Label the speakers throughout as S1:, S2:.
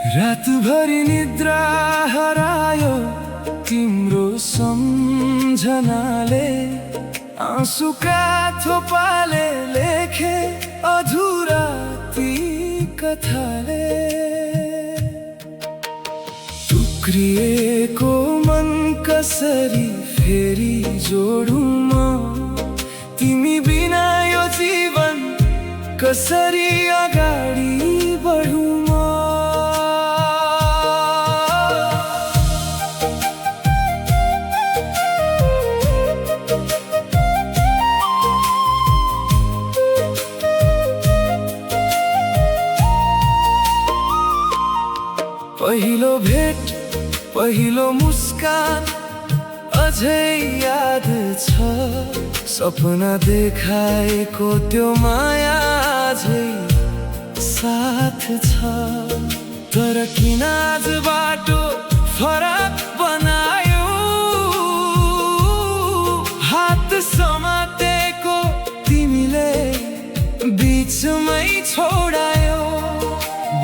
S1: रातभरि निद्रा हरायो तिम्रो सम्झनाले, आँसुका थोपाले लेखे अधुरा ती कथाले। टुक्रिएको मन कसरी फेरि जोडौँ म, तिमी बिना यो जीवन कसरी अगाडि बढौँ म। पहिलो भेट, पहिलो मुस्कान अझै याद छ, सपना देखाएको त्यो माया अझै साथ छ। तर किन आज बाटो फरक बनायो, हात समातेको तिमीले बिचमै छोडायो।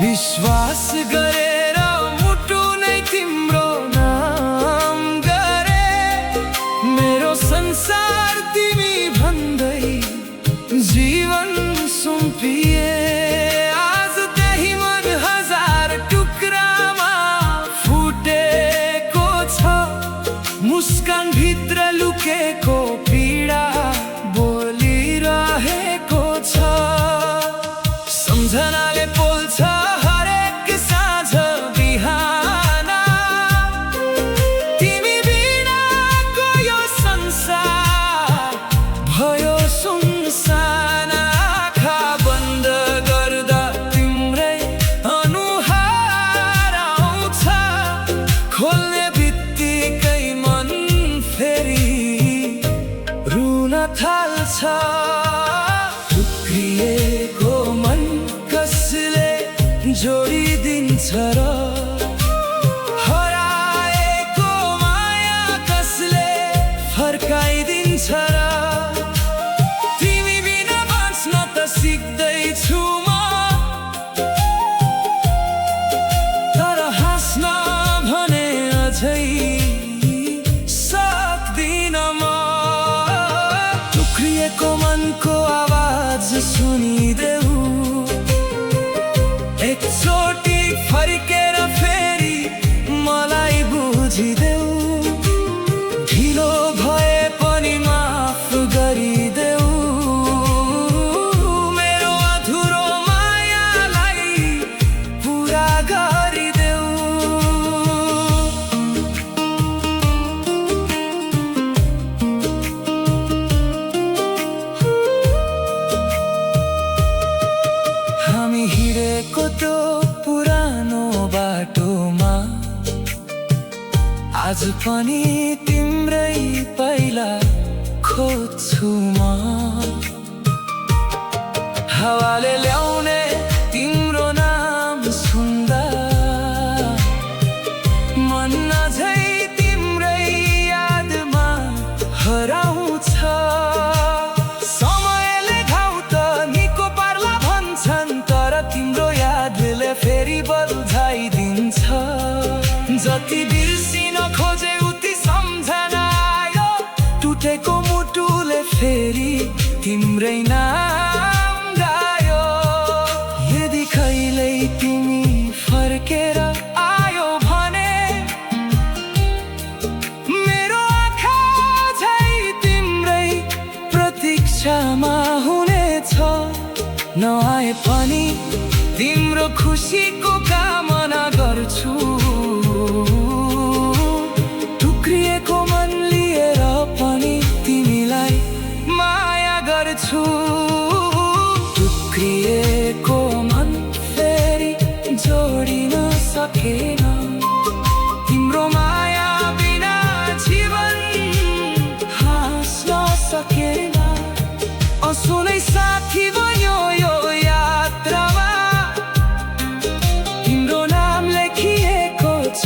S1: विश्वास गरेर मुटु नै तिम्रो नाम गरे, मेरो संसार तिमी भन्दै जीवन सुम्पिए। आज त्यही मन हजार टुक्रामा फुटेको छ, मुस्कान भित्र लुकेको पीडा बोलिरहेको छ। सम्झनाले पोल्छ हरेक साँझ बिहान, तिमी बिनाको यो संसार भयो सुनसान। आँखा बन्द गर्दा तिम्रै अनुहार आउँछ, खोल्ने बित्तिकै मन फेरि रुन थाल्छ। टुक्रिएको मन कसले जोडिदिन्छ र, हराएको माया कसले फर्काइदिन्छ र। तिमी बिना बाँच्न त सिक्दैछु म, तर हाँस्न भने अझै सक्दिन म। टुक्रिएको मनको आवाज सुनिदेऊ, एकचोटि फर्केर फेरि मलाई बुझिदेऊ। ढिलो भए पनि माफ गरिदेऊ, मेरो अधुरो मायालाई पुरा गरिदेऊ। हामी हिँडेको त्यो पुरानो बाटोमा आज पनि तिम्रै पाइला खोज्छु म। हावाले ल्याउने तिम्रो नाम सुन्दा मन अझै तिम्रै यादमा हराउँछ। समयले घाउ त निको पार्ला भन्छन्, तर तिम्रो यादले फेरि बल्झाइदिन्छ। जति बिर्सिन खोजे उति सम्झना आयो, टुटेको मुटुले फेरि तिम्रै नाम गायो। यदि कहिल्यै तिमी फर्केर आयो भने मेरो आँखा झै तिम्रै प्रतीक्षामा हुनेछ। नआए पनि तिम्रो खुसीको कामना गर्छु, टुक्रिएको मन लिएर पनि तिमीलाई माया गर्छु। टुक्रिएको मन फेरि जोडिन सकेन तिम्रो माया बिना जीवन हाँस्न सकेन आँसु नै साथी बन्यो यो यात्रामा तिम्रो नाम लेखिएको छ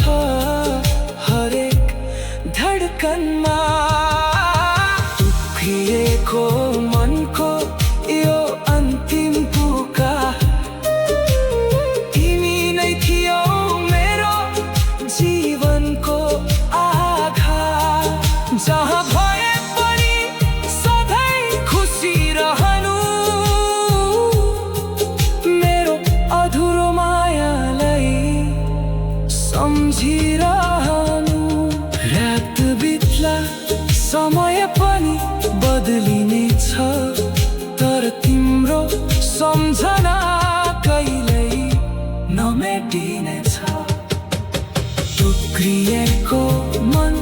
S1: हरेक धडकनमा दुखिएको मनको यो अन्तिम पुकार तिमी नै थियौ मेरो जीवनको आधार जहाँ भए पनि सधैँ खुसी रहनु मेरो अधुरो मायालाई सम्झिरहनु रात बित्ला समय पनि बदलिनेछ तर तिम्रो सम्झना कहिल्यै नमेटिनेछ टुक्रिएको मन